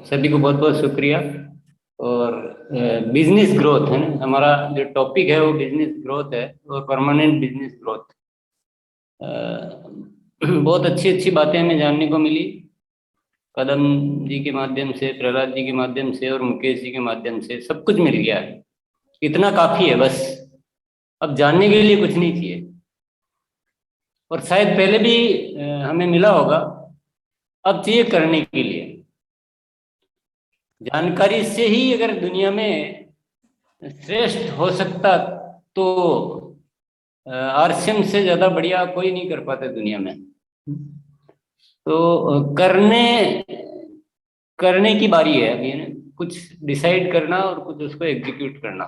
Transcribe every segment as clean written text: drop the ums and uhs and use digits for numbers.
सभी को बहुत बहुत शुक्रिया। और बिजनेस ग्रोथ है ना, हमारा जो टॉपिक है वो बिजनेस ग्रोथ है और परमानेंट बिजनेस ग्रोथ। बहुत अच्छी अच्छी बातें हमें जानने को मिली कदम जी के माध्यम से, प्रहलाद जी के माध्यम से और मुकेश जी के माध्यम से। सब कुछ मिल गया है, इतना काफी है बस। अब जानने के लिए कुछ नहीं चाहिए। और शायद पहले भी हमें मिला होगा, अब चाहिए करने के लिए। जानकारी से ही अगर दुनिया में श्रेष्ठ हो सकता तो आरसीएम से ज्यादा बढ़िया कोई नहीं कर पाता दुनिया में। तो करने की बारी है अभी ना। कुछ डिसाइड करना और कुछ उसको एग्जीक्यूट करना।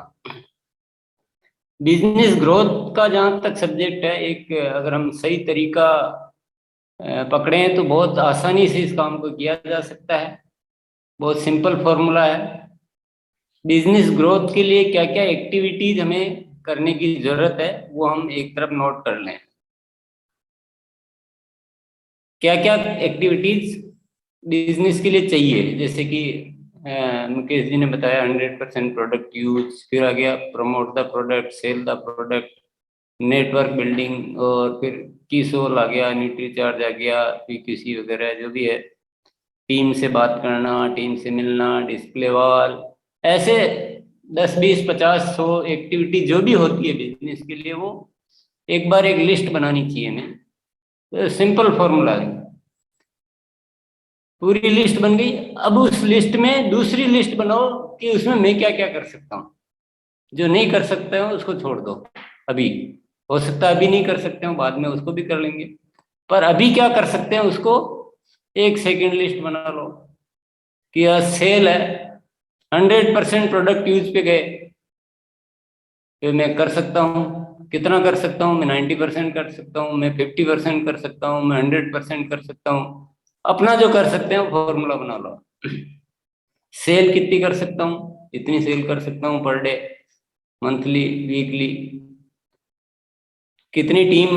बिजनेस ग्रोथ का जहां तक सब्जेक्ट है, एक अगर हम सही तरीका पकड़े तो बहुत आसानी से इस काम को किया जा सकता है। बहुत सिंपल फॉर्मूला है। बिजनेस ग्रोथ के लिए क्या क्या एक्टिविटीज हमें करने की जरूरत है वो हम एक तरफ नोट कर लें। क्या क्या एक्टिविटीज बिजनेस के लिए चाहिए, जैसे कि मुकेश जी ने बताया 100% प्रोडक्ट यूज, फिर आ गया promote the product, sell the product, network building, और फिर कीसोल आ गया, न्यूट्री चार्ज आ गया, पीक्यूसी वगैरह जो भी है, टीम से बात करना, टीम से मिलना, डिस्प्ले वॉल, ऐसे 10 20 50 100 एक्टिविटी जो भी होती है बिजनेस के लिए, वो एक बार एक लिस्ट बनानी चाहिए हमें। तो सिंपल फॉर्मूला है। पूरी लिस्ट बन गई। अब उस लिस्ट में दूसरी लिस्ट बनाओ कि उसमें मैं क्या क्या कर सकता हूँ। जो नहीं कर सकते हो उसको छोड़ दो अभी। हो सकता है अभी नहीं कर सकते हो, बाद में उसको भी कर लेंगे। पर अभी क्या कर सकते हैं उसको एक सेकंड लिस्ट बना लो कि यह सेल है, 100% प्रोडक्ट यूज पे गए तो मैं कर सकता हूँ। कितना कर सकता हूँ? मैं 90% कर सकता हूँ, मैं 50% कर सकता हूँ, मैं 100% कर सकता हूँ। अपना जो कर सकते हैं फॉर्मूला बना लो। सेल कितनी कर सकता हूँ, इतनी सेल कर सकता हूँ पर डे, मंथली, वीकली। कितनी टीम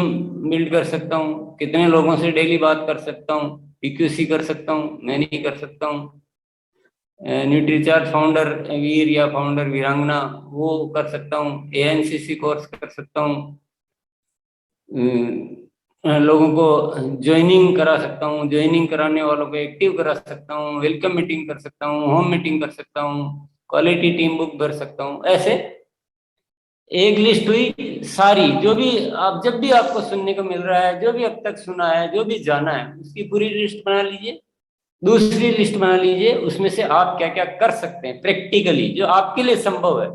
बिल्ड कर सकता हूँ, कितने लोगों से डेली बात कर सकता हूँ, पीक्यूसी कर सकता हूँ, मैं नहीं कर सकता हूँ। न्यूट्रीचार्ज फाउंडर वीर या फाउंडर वीरांगना वो कर सकता हूँ, एएनसीसी कोर्स कर सकता हूँ, लोगों को ज्वाइनिंग करा सकता हूँ, ज्वाइनिंग कराने वालों को एक्टिव करा सकता हूँ, वेलकम मीटिंग कर सकता हूँ, होम मीटिंग कर सकता हूँ, क्वालिटी टीम बुक भर सकता हूँ। ऐसे एक लिस्ट हुई सारी, जो भी आप जब भी आपको सुनने को मिल रहा है, जो भी अब तक सुना है, जो भी जाना है, उसकी पूरी लिस्ट बना लीजिए। दूसरी लिस्ट बना लीजिए, उसमें से आप क्या क्या कर सकते हैं प्रैक्टिकली, जो आपके लिए संभव है।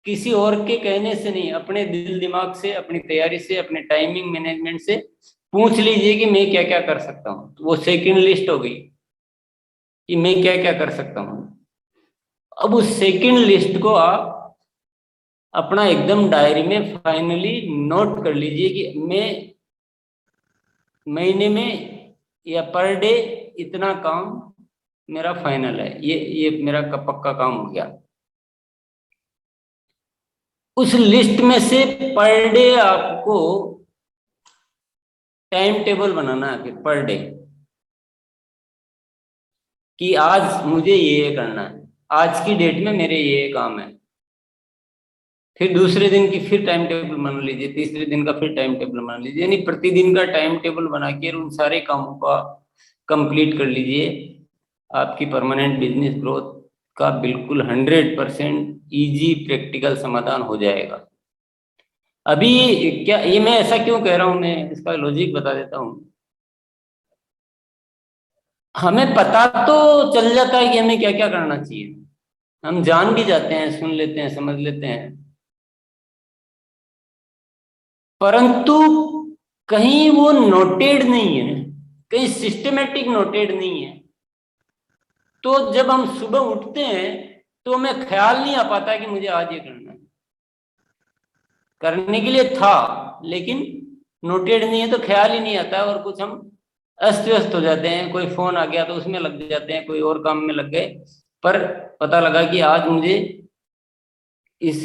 किसी और के कहने से नहीं, अपने दिल दिमाग से, अपनी तैयारी से, अपने टाइमिंग मैनेजमेंट से पूछ लीजिए कि मैं क्या क्या कर सकता हूँ। तो वो सेकंड लिस्ट हो गई कि मैं क्या क्या कर सकता हूँ। अब उस सेकंड लिस्ट को आप अपना एकदम डायरी में फाइनली नोट कर लीजिए कि मैं महीने में या पर डे इतना काम मेरा फाइनल है, ये मेरा पक्का काम हो गया। उस लिस्ट में से पर डे आपको टाइम टेबल बनाना है फिर पर डे, कि आज मुझे ये करना है, आज की डेट में मेरे ये काम है। फिर दूसरे दिन की फिर टाइम टेबल बना लीजिए, तीसरे दिन का फिर टाइम टेबल बना लीजिए, यानी प्रतिदिन का टाइम टेबल बना के उन सारे कामों का कंप्लीट कर लीजिए। आपकी परमानेंट बिजनेस ग्रोथ का बिल्कुल 100% ईजी प्रैक्टिकल समाधान हो जाएगा। अभी क्या ये मैं ऐसा क्यों कह रहा हूं, मैं इसका लॉजिक बता देता हूँ। हमें पता तो चल जाता है कि हमें क्या क्या करना चाहिए, हम जान भी जाते हैं, सुन लेते हैं, समझ लेते हैं, परंतु कहीं वो नोटेड नहीं है, कहीं सिस्टमेटिक नोटेड नहीं है। तो जब हम सुबह उठते हैं तो हमें ख्याल नहीं आ पाता कि मुझे आज ये करना है। करने के लिए था लेकिन नोटेड नहीं है तो ख्याल ही नहीं आता, और कुछ हम अस्त व्यस्त हो जाते हैं। कोई फोन आ गया तो उसमें लग जाते हैं, कोई और काम में लग गए। पर पता लगा कि आज मुझे इस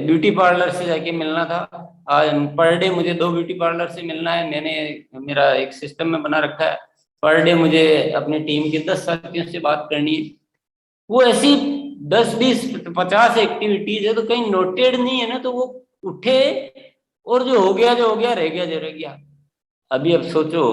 ब्यूटी पार्लर से जाके मिलना था। आज पर डे मुझे 2 ब्यूटी पार्लर से मिलना है, मैंने मेरा एक सिस्टम में बना रखा है। पर डे मुझे अपनी टीम के 10 साथियों से बात करनी है। वो ऐसी 10 20 50 एक्टिविटीज है, तो कहीं नोटेड नहीं है ना, तो वो उठे और जो हो गया जो हो गया, रह गया जो रह गया। अभी अब सोचो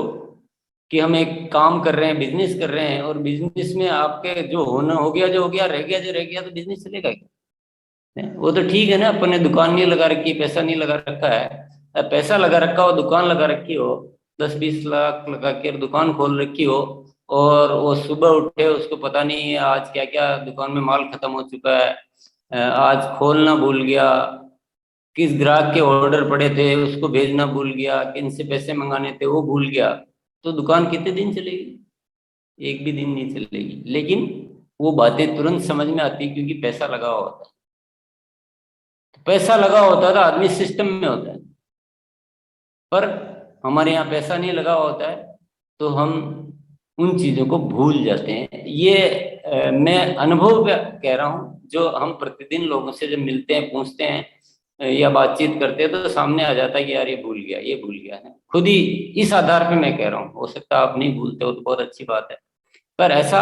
कि हम एक काम कर रहे हैं, बिजनेस कर रहे हैं, और बिजनेस में आपके जो होना हो गया जो हो गया, रह गया जो रह गया, तो बिजनेस चलेगा क्या? वो तो ठीक है ना, अपन ने दुकान नहीं लगा रखी, पैसा नहीं लगा रखा है। अब पैसा लगा रखा हो, दुकान लगा रखी हो, 10 20 लाख लगा के दुकान खोल रखी हो, और वो सुबह उठे उसको पता नहीं है आज क्या क्या दुकान में माल खत्म हो चुका है, आज खोलना भूल गया, किस ग्राहक के ऑर्डर पड़े थे उसको भेजना भूल गया, किन से पैसे मंगाने थे वो भूल गया, तो दुकान कितने दिन चलेगी? एक भी दिन नहीं चलेगी। लेकिन वो बातें तुरंत समझ में आती क्योंकि पैसा लगा हुआ होता है। पैसा लगा होता था, आदमी सिस्टम में होता है। पर हमारे यहाँ पैसा नहीं लगा होता है, तो हम उन चीजों को भूल जाते हैं। ये मैं अनुभव कह रहा हूँ, जो हम प्रतिदिन लोगों से जब मिलते हैं, पूछते हैं या बातचीत करते हैं, तो सामने आ जाता है कि यार ये भूल गया, ये भूल गया है। खुद ही इस आधार पे मैं कह रहा हूँ, हो सकता है आप नहीं भूलते हो तो बहुत अच्छी बात है, पर ऐसा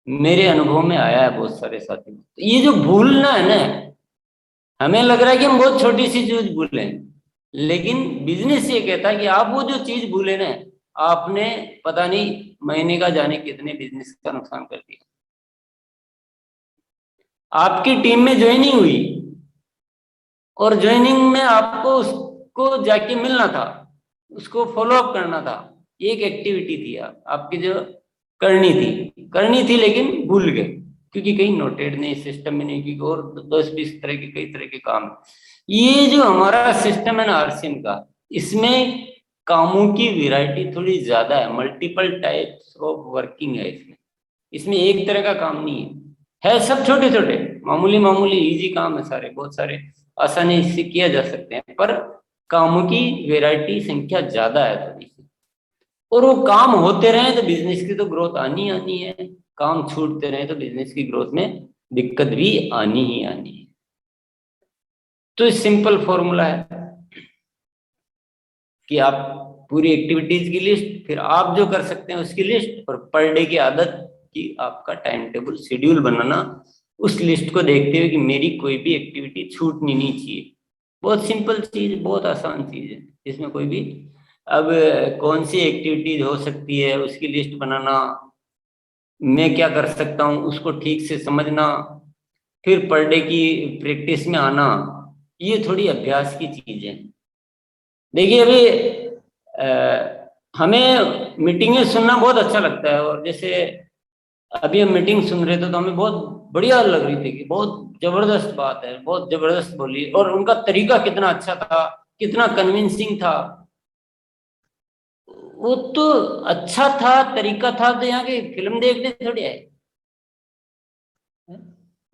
मेरे अनुभव में आया है बहुत सारे साथियों। तो ये जो भूलना है ना, हमें लग रहा है कि हम बहुत छोटी सी चीज भूले, लेकिन बिजनेस ये कहता है कि आप वो जो चीज भूले ना, आपने पता नहीं महीने का जाने कितने बिजनेस का नुकसान कर दिया। आपकी टीम में ज्वाइनिंग हुई, और ज्वाइनिंग में आपको उसको जाके मिलना था, उसको फॉलो अप करना था, एक एक्टिविटी थी आपकी जो करनी थी लेकिन भूल गए, क्योंकि कहीं नोटेड नहीं, सिस्टम में नहीं, क्योंकि और 10 20 तरह के कई तरह के काम है। ये जो हमारा सिस्टम है ना आरसीएम का, इसमें कामों की वैरायटी थोड़ी ज्यादा है, मल्टीपल टाइप्स ऑफ वर्किंग है इसमें। इसमें एक तरह का काम नहीं है सब छोटे छोटे मामूली मामूली इजी काम है सारे, बहुत सारे आसानी से किया जा सकते हैं, पर कामों की वैरायटी संख्या ज्यादा है थोड़ी सी। और वो काम होते रहे तो बिजनेस की तो ग्रोथ आनी आनी है, काम छूटते रहे तो बिजनेस की ग्रोथ में दिक्कत भी आनी ही आनी है। तो सिंपल फॉर्मूला है कि आप पूरी एक्टिविटीज की लिस्ट, फिर आप जो कर सकते हैं उसकी लिस्ट, और पर डे की आदत कि आपका टाइम टेबल शेड्यूल बनाना, उस लिस्ट को देखते हुए कि मेरी कोई भी एक्टिविटी छूटनी नहीं चाहिए। बहुत सिंपल चीज, बहुत आसान चीज है, इसमें कोई भी अब कौन सी एक्टिविटीज हो सकती है उसकी लिस्ट बनाना, मैं क्या कर सकता हूँ उसको ठीक से समझना, फिर पर डे की प्रैक्टिस में आना, ये थोड़ी अभ्यास की चीज है। देखिए अभी हमें मीटिंगें सुनना बहुत अच्छा लगता है, और जैसे अभी हम मीटिंग सुन रहे थे तो हमें बहुत बढ़िया लग रही थी कि बहुत जबरदस्त बात है, बहुत जबरदस्त बोली, और उनका तरीका कितना अच्छा था, कितना कन्विंसिंग था। वो तो अच्छा था, तरीका था, तो यहाँ की फिल्म देखने थोड़ी आए,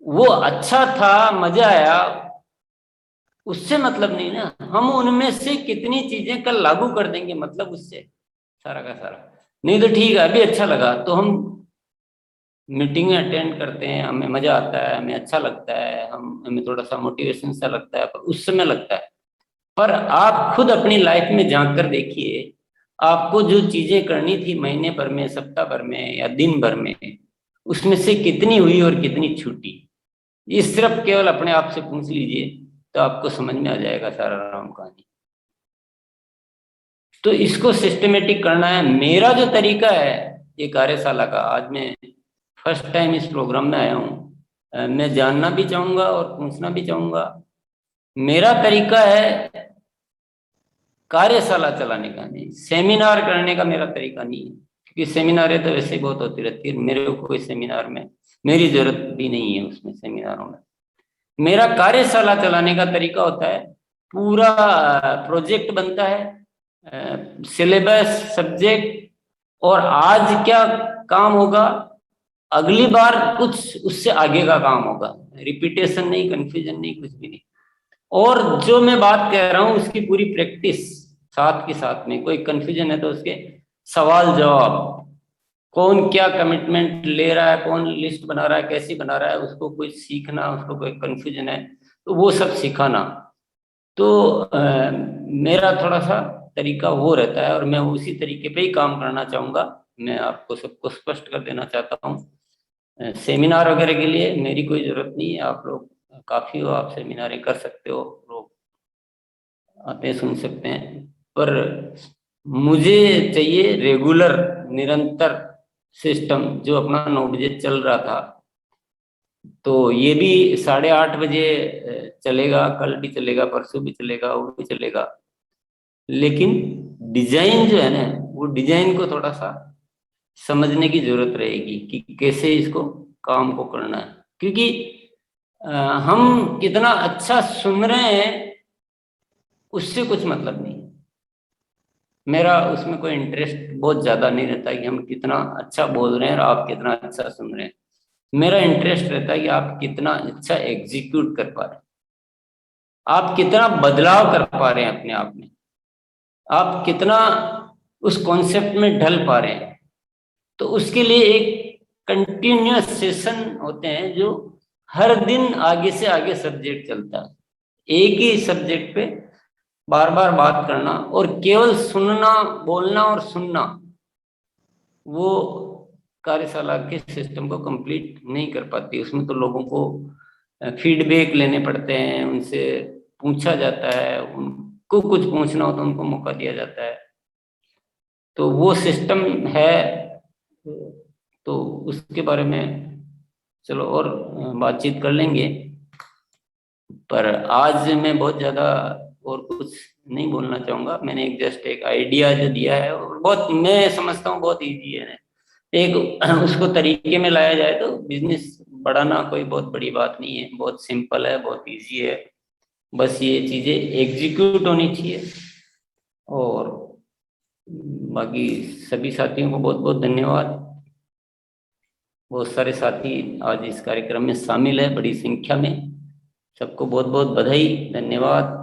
वो अच्छा था, मजा आया, उससे मतलब नहीं ना, हम उनमें से कितनी चीजें कल लागू कर देंगे, मतलब उससे सारा का सारा। नहीं तो ठीक है, अभी अच्छा लगा तो हम मीटिंग अटेंड करते हैं, हमें मजा आता है, हमें अच्छा लगता है, हम हमें थोड़ा सा मोटिवेशन सा लगता है, पर उस समय लगता है। पर आप खुद अपनी लाइफ में झांक कर देखिए, आपको जो चीजें करनी थी महीने भर में, सप्ताह भर में या दिन भर में, उसमें से कितनी हुई और कितनी छूटी। ये सिर्फ केवल अपने आप से पूछ लीजिए, तो आपको समझ में आ जाएगा सारा राम कहानी। तो इसको सिस्टमेटिक करना है। मेरा जो तरीका है ये कार्यशाला का, आज मैं फर्स्ट टाइम इस प्रोग्राम में आया हूँ, मैं जानना भी चाहूंगा और पूछना भी चाहूंगा। मेरा तरीका है कार्यशाला चलाने का, नहीं सेमिनार करने का मेरा तरीका नहीं है, क्योंकि सेमिनारें तो वैसे ही बहुत होती रहती है, मेरे को कोई सेमिनार में मेरी जरूरत भी नहीं है उसमें, सेमिनारों में। मेरा कार्यशाला चलाने का तरीका होता है, पूरा प्रोजेक्ट बनता है, सिलेबस, सब्जेक्ट, और आज क्या काम होगा, अगली बार कुछ उससे आगे का काम होगा, रिपीटेशन नहीं, कंफ्यूजन नहीं, कुछ भी नहीं। और जो मैं बात कह रहा हूं उसकी पूरी प्रैक्टिस साथ के साथ में, कोई कंफ्यूजन है तो उसके सवाल जवाब, कौन क्या कमिटमेंट ले रहा है, कौन लिस्ट बना रहा है, कैसी बना रहा है, उसको कोई सीखना, उसको कोई कंफ्यूजन है तो वो सब सिखाना। तो मेरा थोड़ा सा तरीका वो रहता है, और मैं उसी तरीके पे ही काम करना चाहूंगा। मैं आपको सबको स्पष्ट कर देना चाहता हूँ। सेमिनार वगैरह के लिए मेरी कोई जरूरत नहीं है, आप लोग काफी हो, आप सेमिनारें कर सकते हो, लोग आते हैं सुन सकते हैं। पर मुझे चाहिए रेगुलर, निरंतर सिस्टम जो अपना 9 बजे चल रहा था, तो ये भी 8:30 बजे चलेगा, कल भी चलेगा, परसों भी चलेगा, वो भी चलेगा। लेकिन डिजाइन जो है ना, वो डिजाइन को थोड़ा सा समझने की जरूरत रहेगी कि कैसे इसको काम को करना है। क्योंकि अ, हम कितना अच्छा सुन रहे हैं उससे कुछ मतलब नहीं। मेरा उसमें कोई इंटरेस्ट बहुत ज्यादा नहीं रहता कि हम कितना अच्छा बोल रहे हैं और आप कितना अच्छा सुन रहे हैं। मेरा इंटरेस्ट रहता है कि आप कितना अच्छा एग्जीक्यूट कर पा रहे हैं, आप कितना बदलाव कर पा रहे हैं अपने आप में, आप कितना उस कॉन्सेप्ट में ढल पा रहे हैं। तो उसके लिए एक कंटिन्यूअस सेशन होते हैं जो हर दिन आगे से आगे सब्जेक्ट चलता है, एक ही सब्जेक्ट पे बार बार बात करना और केवल सुनना, बोलना और सुनना, वो कार्यशाला के सिस्टम को कंप्लीट नहीं कर पाती। उसमें तो लोगों को फीडबैक लेने पड़ते हैं, उनसे पूछा जाता है, उनको कुछ पूछना हो तो उनको मौका दिया जाता है। तो वो सिस्टम है, तो उसके बारे में चलो और बातचीत कर लेंगे। पर आज मैं बहुत ज़्यादा और कुछ नहीं बोलना चाहूँगा। मैंने एक जस्ट एक आइडिया जो दिया है, और बहुत मैं समझता हूँ बहुत इजी है। एक उसको तरीके में लाया जाए तो बिजनेस बढ़ाना कोई बहुत बड़ी बात नहीं है, बहुत सिंपल है, बहुत इजी है। बस ये चीज़ें एग्जीक्यूट होनी चाहिए। और बाकी सभी साथियों को बहुत बहुत धन्यवाद। बहुत सारे साथी आज इस कार्यक्रम में शामिल है, बड़ी संख्या में। सबको बहुत बहुत बधाई, धन्यवाद।